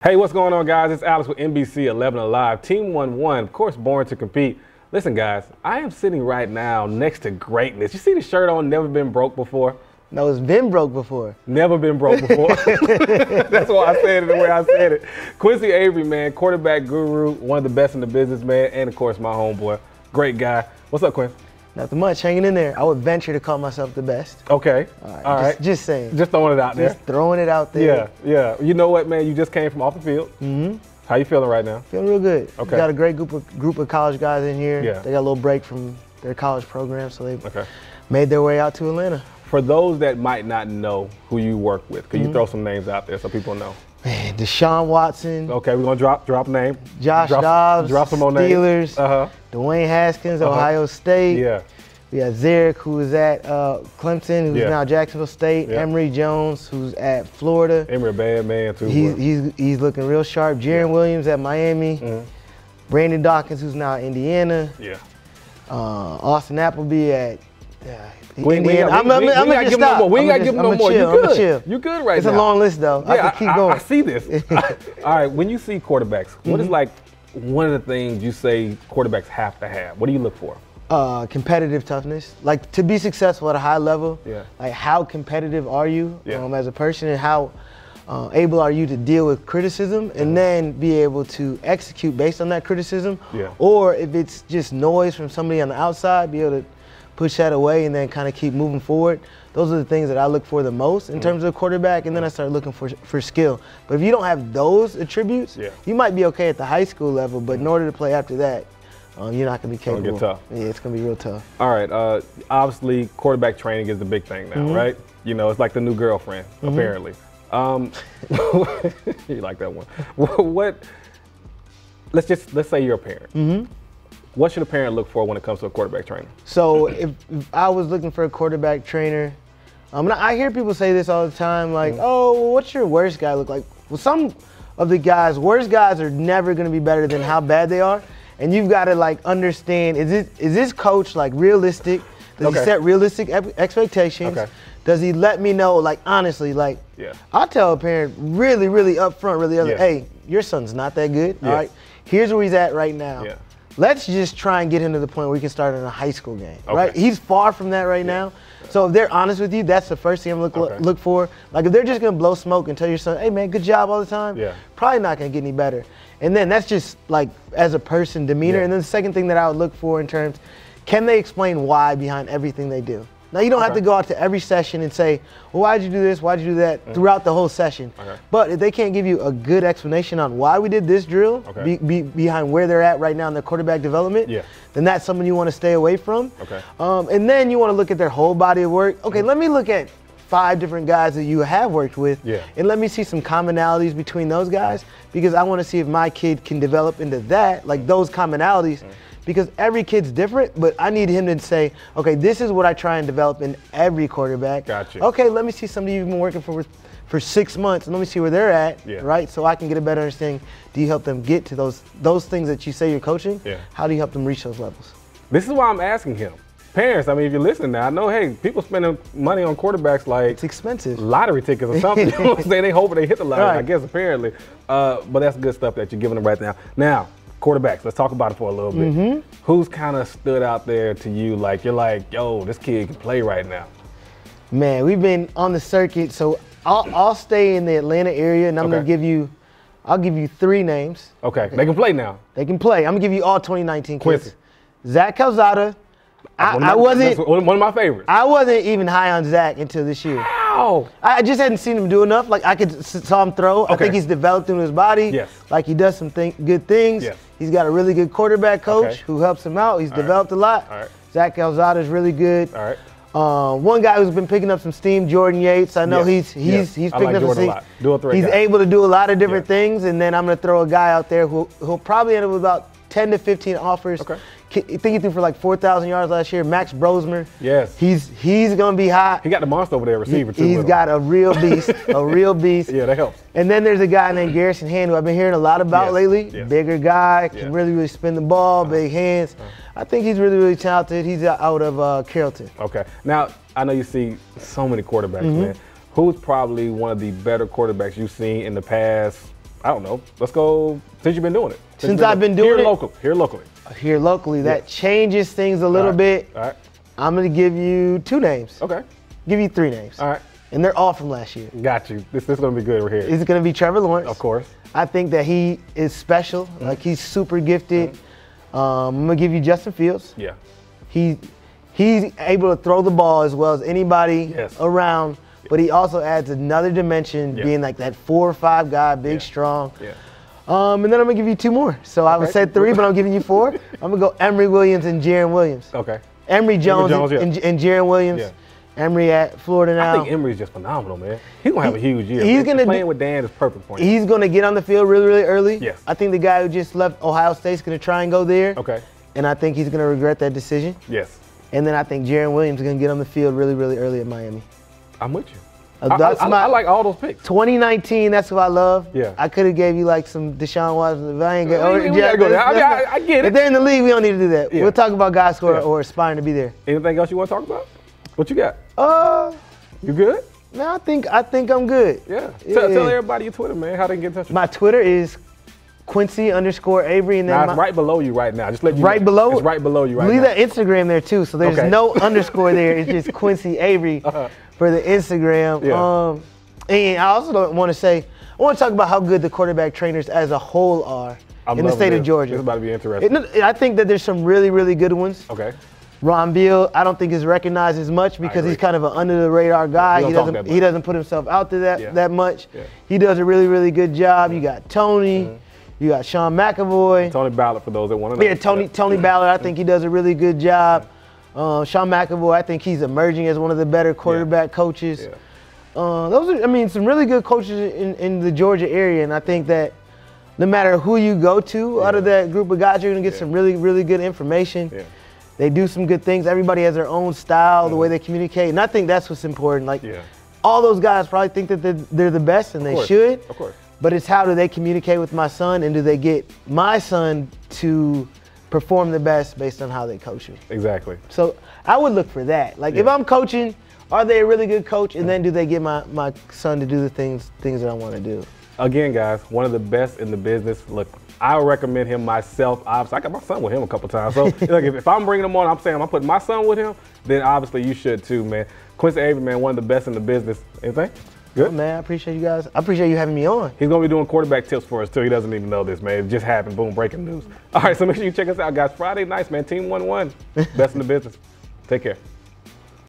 Hey, what's going on, guys? It's Alex with NBC 11 Alive, Team 1-1, of course, born to compete. Listen, guys, I am sitting right now next to greatness. You see the shirt on, never been broke before? No, it's been broke before. Never been broke before. That's why I said it the way I said it. Quincy Avery, man, quarterback guru, one of the best in the business, man, and of course, my homeboy. Great guy. What's up, Quincy? Nothing much, hanging in there. I would venture to call myself the best. Okay. All right. Just saying. Just throwing it out there. Just throwing it out there. Yeah. You know what, man? You just came from off the field. Mm-hmm. How you feeling right now? Feeling real good. Okay. We got a great group of college guys in here. Yeah. They got a little break from their college program, so they Okay. made their way out to Atlanta. For those that might not know who you work with, can you throw some names out there so people know? Man, Deshaun Watson. Okay, we're gonna drop name. Josh Dobbs. Drop some more Steelers. names. Dwayne Haskins, Ohio State. Yeah. We got Zarek, who is at Clemson, who's now Jacksonville State. Yeah. Emory Jones, who's at Florida. Emory, a bad man too. He's looking real sharp. Jaron Williams at Miami. Brandon Dawkins, who's now at Indiana. Yeah. Austin Appleby at Indiana. I'm gonna just stop. We ain't gotta give him no more. You good? You good right now? It's a long list though. Yeah, I can keep going. I see this. All right. When you see quarterbacks, what is like one of the things you say quarterbacks have to have? What do you look for? Competitive toughness. Like, to be successful at a high level, like, how competitive are you as a person, and how able are you to deal with criticism and then be able to execute based on that criticism? Or if it's just noise from somebody on the outside, be able to push that away and then kind of keep moving forward. Those are the things that I look for the most in terms of quarterback, and then I start looking for skill. But if you don't have those attributes, you might be okay at the high school level, but in order to play after that, you're not going to be capable. It's going to get tough. Yeah, it's going to be real tough. All right. Obviously, quarterback training is the big thing now, right? You know, it's like the new girlfriend, apparently. You like that one. Let's say you're a parent. What should a parent look for when it comes to a quarterback trainer? So if I was looking for a quarterback trainer, I hear people say this all the time, like, oh, what's your worst guy look like? Well, some of the worst guys are never going to be better than how bad they are. And you've got to, like, understand, is this coach, like, realistic? Does he set realistic expectations? Does he let me know, like, honestly, like, I'll tell a parent really, really upfront, hey, your son's not that good, all right? Here's where he's at right now. Let's just try and get him to the point where we can start in a high school game, right? He's far from that right now. So if they're honest with you, that's the first thing I'm look for. Like, if they're just gonna blow smoke and tell your son, hey man, good job all the time, probably not gonna get any better. And then that's just like as a person demeanor. And then the second thing that I would look for in terms, can they explain why behind everything they do? Now, you don't have to go out to every session and say, well, why'd you do this, why'd you do that, throughout the whole session. But if they can't give you a good explanation on why we did this drill, behind where they're at right now in their quarterback development, then that's someone you want to stay away from. And then you want to look at their whole body of work. Okay, let me look at 5 different guys that you have worked with, and let me see some commonalities between those guys, because I want to see if my kid can develop into that, like those commonalities. Because every kid's different, but I need him to say, okay, this is what I try and develop in every quarterback. Okay, let me see somebody you've been working for 6 months, and let me see where they're at, right? So I can get a better understanding. Do you help them get to those things that you say you're coaching? How do you help them reach those levels? This is why I'm asking him. Parents, I mean, if you're listening now, I know, hey, people spending money on quarterbacks like it's expensive. Lottery tickets or something. You know what I'm saying? They hoping they hit the lottery, I guess, apparently. But that's good stuff that you're giving them right now. Now, quarterbacks, let's talk about it for a little bit. Who's kind of stood out there to you like, you're like, yo, this kid can play right now? Man, we've been on the circuit, so I'll stay in the Atlanta area, and I'm gonna give you 3 names. Okay, they can play now. They can play. I'm gonna give you all 2019 kids. Quincy. Zach Calzada. I wasn't one of my favorites. I wasn't even high on Zach until this year. How? I just hadn't seen him do enough. Like, I saw him throw. I think he's developed in his body. Like, he does some good things. He's got a really good quarterback coach who helps him out. He's developed a lot. Zach Calzada is really good. One guy who's been picking up some steam, Jordan Yates. I know he's picking up some steam. He's able to do a lot of different things. And then I'm going to throw a guy out there who'll probably end up with about 10 to 15 offers. I think he threw for like 4,000 yards last year. Max Brosmer. He's going to be hot. He got the monster over there receiver too. He's got a real beast, a real beast. That helps. And then there's a guy named Garrison Hand who I've been hearing a lot about lately. Bigger guy, can really spin the ball, big hands. I think he's really, really talented. He's out of Carrollton. Okay. Now, I know you see so many quarterbacks, man. Who's probably one of the better quarterbacks you've seen in the past, I don't know. Let's go since you've been doing it. Since I've been doing it. Here locally. Here locally. That changes things a little bit. All right. I'm going to give you 2 names. Okay. Give you 3 names. All right. And they're all from last year. Got you. This is going to be good right here. It's going to be Trevor Lawrence. Of course. I think that he is special. Like, he's super gifted. I'm going to give you Justin Fields. Yeah. He's able to throw the ball as well as anybody around, but he also adds another dimension, being like that 4 or 5 guy, big, strong. Yeah. And then I'm going to give you 2 more. So I would say 3, but I'm giving you 4. I'm going to go Emory Williams and Jaron Williams. Okay. Emory Jones and Jaron Williams. Yeah. Emory at Florida now. I think Emory's just phenomenal, man. He's going to have a huge year. Playing with Dan is perfect for him. He's going to get on the field really, really early. Yes. I think the guy who just left Ohio State's going to try and go there. Okay. And I think he's going to regret that decision. Yes. And then I think Jaron Williams is going to get on the field really, really early at Miami. I'm with you. I like all those picks. 2019, that's what I love. Yeah. I could have gave you like some Deshaun Watson. If I ain't I get it. If they're in the league, we don't need to do that. We'll talk about guys who are aspiring to be there. Anything else you want to talk about? What you got? You good? No, I think I'm good. Yeah. Tell everybody your Twitter, man. How they can get in touch with you. My Twitter is Quincy_Avery, and then it's right below you right now. Just let you right know. below. It's right below you right now. Leave that Instagram there too, so there's no underscore there. It's just Quincy Avery for the Instagram. Yeah. And I also want to talk about how good the quarterback trainers as a whole are in the state of Georgia. It's about to be interesting. I think that there's some really, really good ones. Okay. Ron Beal, I don't think is recognized as much because he's kind of an under the radar guy. He doesn't put himself out there that much. Yeah. He does a really, really good job. You got Tony. You got Sean McAvoy. Tony Ballard for those that want to know. Yeah, Tony Ballard, I think he does a really good job. Sean McAvoy, I think he's emerging as one of the better quarterback coaches. Yeah. Those are, some really good coaches in the Georgia area, and I think that no matter who you go to out of that group of guys, you're going to get some really, really good information. Yeah. They do some good things. Everybody has their own style, the way they communicate, and I think that's what's important. Like, all those guys probably think that they're the best, and they should. Of course. But it's how do they communicate with my son, and do they get my son to perform the best based on how they coach him? Exactly. So I would look for that. Like, if I'm coaching, are they a really good coach? And then do they get my son to do the things that I want to do? Again, guys, one of the best in the business. Look, I recommend him myself. Obviously, I got my son with him a couple times. So, look, if I'm bringing him on, I'm saying I'm putting my son with him, then obviously you should too, man. Quincy Avery, man, one of the best in the business. Anything? Good? Oh, man, I appreciate you guys. I appreciate you having me on. He's going to be doing quarterback tips for us, too. He doesn't even know this, man. It just happened. Boom, breaking news. All right, so make sure you check us out, guys. Friday nights, man. Team 1-1. Best in the business. Take care.